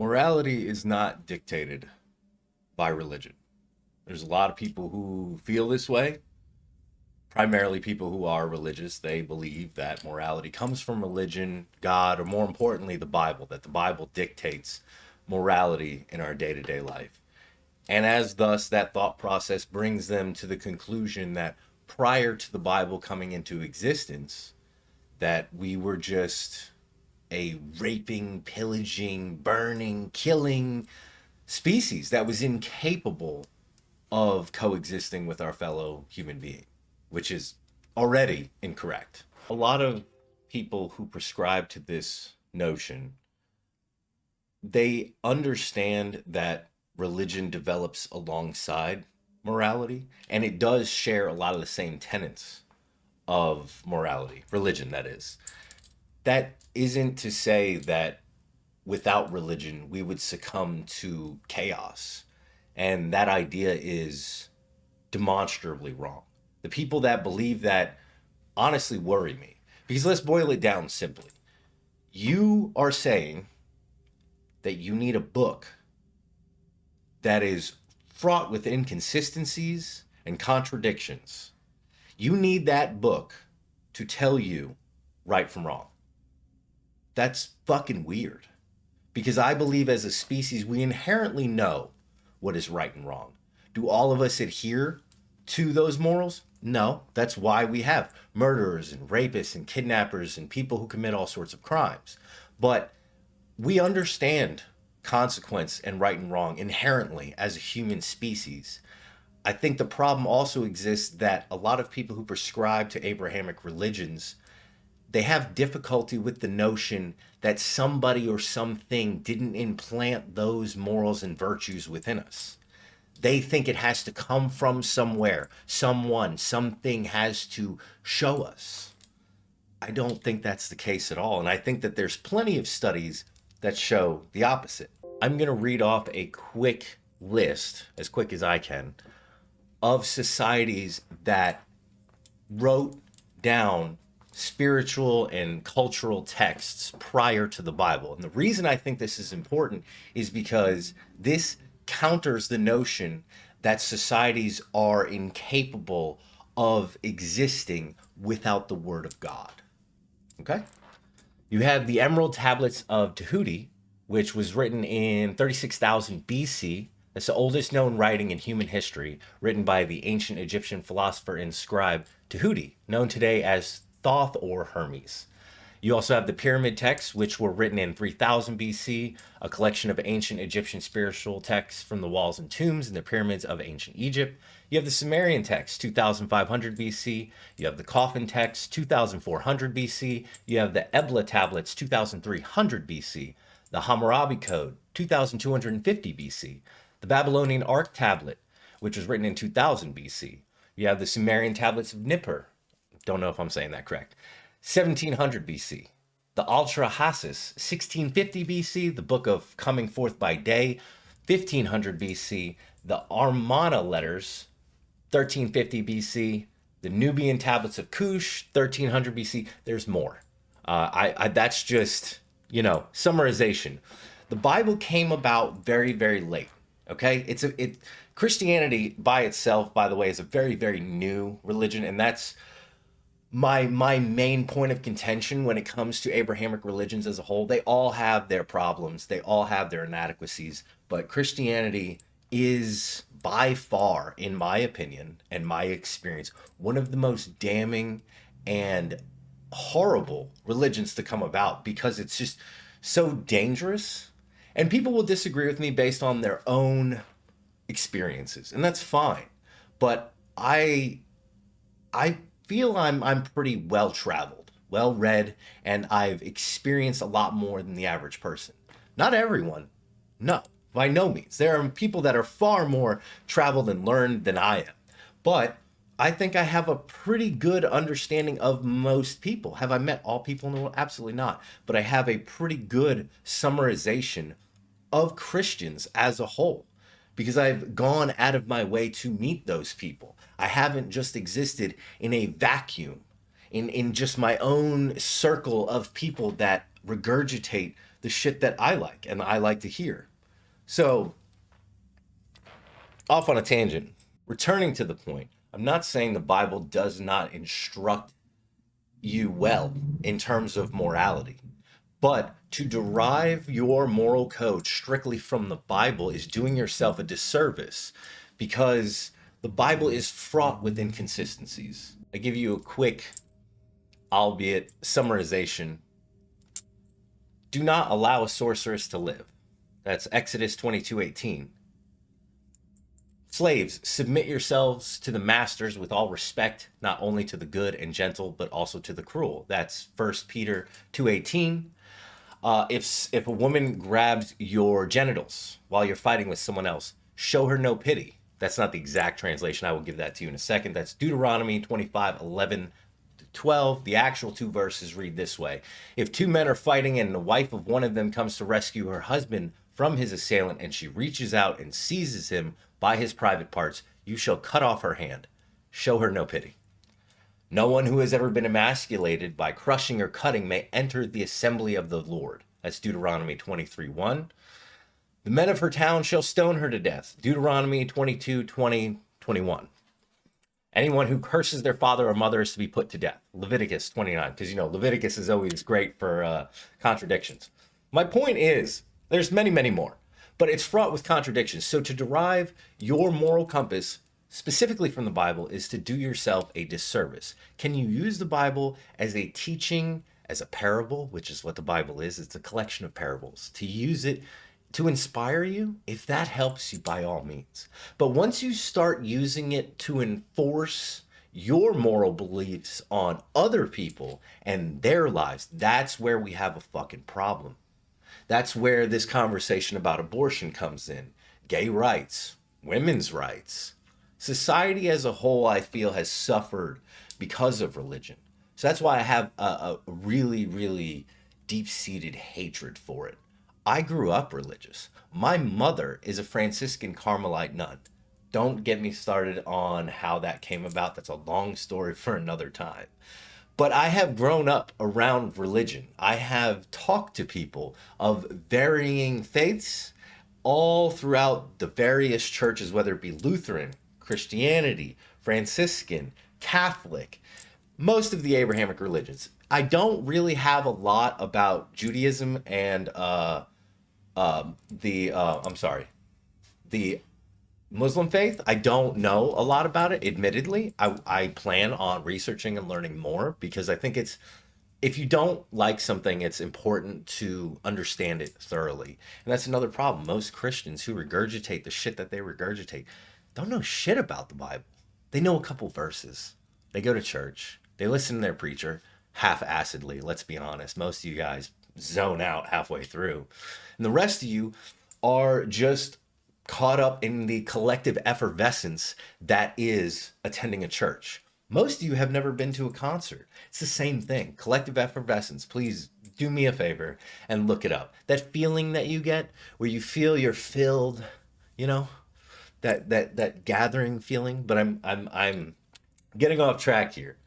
Morality is not dictated by religion. There's a lot of people who feel this way, primarily people who are religious. They believe that morality comes from religion, God, or more importantly, the Bible, that the Bible dictates morality in our day to day life. And as thus, that thought process brings them to the conclusion that prior to the Bible coming into existence, that we were just a raping, pillaging, burning, killing species that was incapable of coexisting with our fellow human being, which is already incorrect. A lot of people who prescribe to this notion, they understand that religion develops alongside morality, and it does share a lot of the same tenets of morality, religion, that is. That isn't to say that without religion, we would succumb to chaos. And that idea is demonstrably wrong. The people that believe that honestly worry me. Because let's boil it down simply. You are saying that you need a book that is fraught with inconsistencies and contradictions. You need that book to tell you right from wrong. That's fucking weird. Because I believe as a species, we inherently know what is right and wrong. Do all of us adhere to those morals? No. That's why we have murderers and rapists and kidnappers and people who commit all sorts of crimes. But we understand consequence and right and wrong inherently as a human species. I think the problem also exists that a lot of people who prescribe to Abrahamic religions, they have difficulty with the notion that somebody or something didn't implant those morals and virtues within us. They think it has to come from somewhere, someone, something has to show us. I don't think that's the case at all. And I think that there's plenty of studies that show the opposite. I'm going to read off a quick list, as quick as I can, of societies that wrote down spiritual and cultural texts prior to the Bible. And the reason I think this is important is because this counters the notion that societies are incapable of existing without the Word of God. Okay? You have the Emerald Tablets of Tahuti, which was written in 36,000 BC. It's the oldest known writing in human history, written by the ancient Egyptian philosopher and scribe Tahuti, known today as Thoth or Hermes. You also have the pyramid texts, which were written in 3000 BC, a collection of ancient Egyptian spiritual texts from the walls and tombs in the pyramids of ancient Egypt. You have the Sumerian texts, 2500 BC. You have the coffin texts, 2400 BC. You have the Ebla tablets, 2300 BC. The Hammurabi Code, 2250 BC. The Babylonian Ark tablet, which was written in 2000 BC. You have the Sumerian tablets of Nippur. Don't know if I'm saying that correct. 1700 BC. The Atrahasis, 1650 BC. The Book of Coming Forth by Day, 1500 BC. The Amarna letters, 1350 BC. The Nubian tablets of Kush, 1300 BC. There's more. That's just, summarization. The Bible came about very, very late. Okay, Christianity by itself, by the way, is a very, very new religion, and that's my main point of contention when it comes to Abrahamic religions as a whole. They all have their problems, they all have their inadequacies, but Christianity is by far, in my opinion and my experience, one of the most damning and horrible religions to come about because it's just so dangerous. And people will disagree with me based on their own experiences, and that's fine. But I feel I'm pretty well traveled, well read, and I've experienced a lot more than the average person. Not everyone, no, by no means. There are people that are far more traveled and learned than I am. But I think I have a pretty good understanding of most people. Have I met all people in the world? Absolutely not. But I have a pretty good summarization of Christians as a whole because I've gone out of my way to meet those people. I haven't just existed in a vacuum, in just my own circle of people that regurgitate the shit that I like and I like to hear. So, off on a tangent, returning to the point, I'm not saying the Bible does not instruct you well in terms of morality. But to derive your moral code strictly from the Bible is doing yourself a disservice because the Bible is fraught with inconsistencies. I give you a quick, albeit summarization. Do not allow a sorceress to live. That's Exodus 22:18. Slaves, submit yourselves to the masters with all respect, not only to the good and gentle, but also to the cruel. That's 1 Peter 2:18. If a woman grabs your genitals while you're fighting with someone else, show her no pity. That's not the exact translation. I will give that to you in a second. That's Deuteronomy 25:11-12. The actual two verses read this way. If two men are fighting and the wife of one of them comes to rescue her husband from his assailant and she reaches out and seizes him by his private parts, you shall cut off her hand. Show her no pity. No one who has ever been emasculated by crushing or cutting may enter the assembly of the Lord. That's Deuteronomy 23:1. The men of her town shall stone her to death. Deuteronomy 22:20-21. Anyone who curses their father or mother is to be put to death. Leviticus 29, because Leviticus is always great for contradictions. My point is, there's many, many more, but it's fraught with contradictions. So to derive your moral compass specifically from the Bible is to do yourself a disservice. Can you use the Bible as a teaching, as a parable, which is what the Bible is? It's a collection of parables. To use it to inspire you, if that helps you, by all means. But once you start using it to enforce your moral beliefs on other people and their lives, that's where we have a fucking problem. That's where this conversation about abortion comes in. Gay rights, women's rights. Society as a whole, I feel, has suffered because of religion. So that's why I have a really, really deep-seated hatred for it. I grew up religious. My mother is a Franciscan Carmelite nun. Don't get me started on how that came about. That's a long story for another time. But I have grown up around religion. I have talked to people of varying faiths all throughout the various churches, whether it be Lutheran, Christianity, Franciscan, Catholic, most of the Abrahamic religions. I don't really have a lot about Judaism and the Muslim faith. I don't know a lot about it, admittedly. I plan on researching and learning more because I think if you don't like something, it's important to understand it thoroughly. And that's another problem. Most Christians who regurgitate the shit that they regurgitate don't know shit about the Bible. They know a couple verses. They go to church. They listen to their preacher half-assedly, let's be honest. Most of you guys zone out halfway through. And the rest of you are just caught up in the collective effervescence that is attending a church. Most of you have never been to a concert. It's the same thing. Collective effervescence. Please do me a favor and look it up. That feeling that you get where you feel you're filled, that gathering feeling. But I'm getting off track here.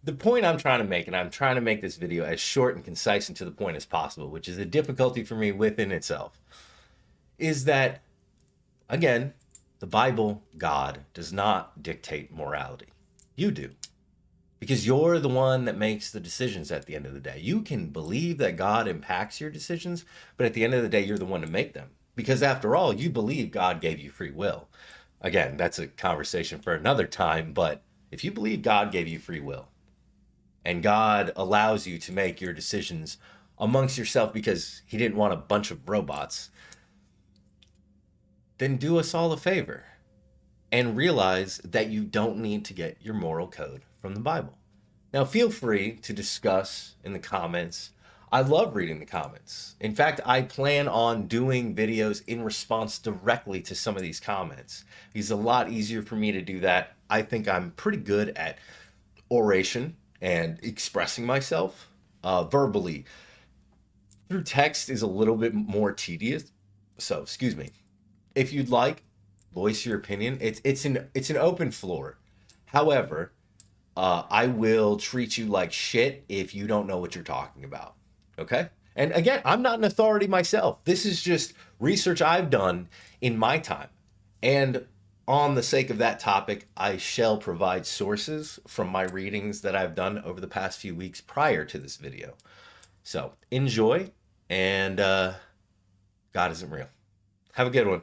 The point I'm trying to make, and I'm trying to make this video as short and concise and to the point as possible, which is a difficulty for me within itself, is that, again, the Bible, God, does not dictate morality. You do. Because you're the one that makes the decisions at the end of the day. You can believe that God impacts your decisions, but at the end of the day, you're the one to make them. Because after all, you believe God gave you free will. Again, that's a conversation for another time, but if you believe God gave you free will, and God allows you to make your decisions amongst yourself because he didn't want a bunch of robots, then do us all a favor and realize that you don't need to get your moral code from the Bible. Now, feel free to discuss in the comments. I love reading the comments. In fact, I plan on doing videos in response directly to some of these comments. It's a lot easier for me to do that. I think I'm pretty good at oration and expressing myself verbally. Through text is a little bit more tedious. So, excuse me. If you'd like, voice your opinion. It's an open floor. However, I will treat you like shit if you don't know what you're talking about. Okay? And again, I'm not an authority myself. This is just research I've done in my time. And on the sake of that topic, I shall provide sources from my readings that I've done over the past few weeks prior to this video. So enjoy, and God isn't real. Have a good one.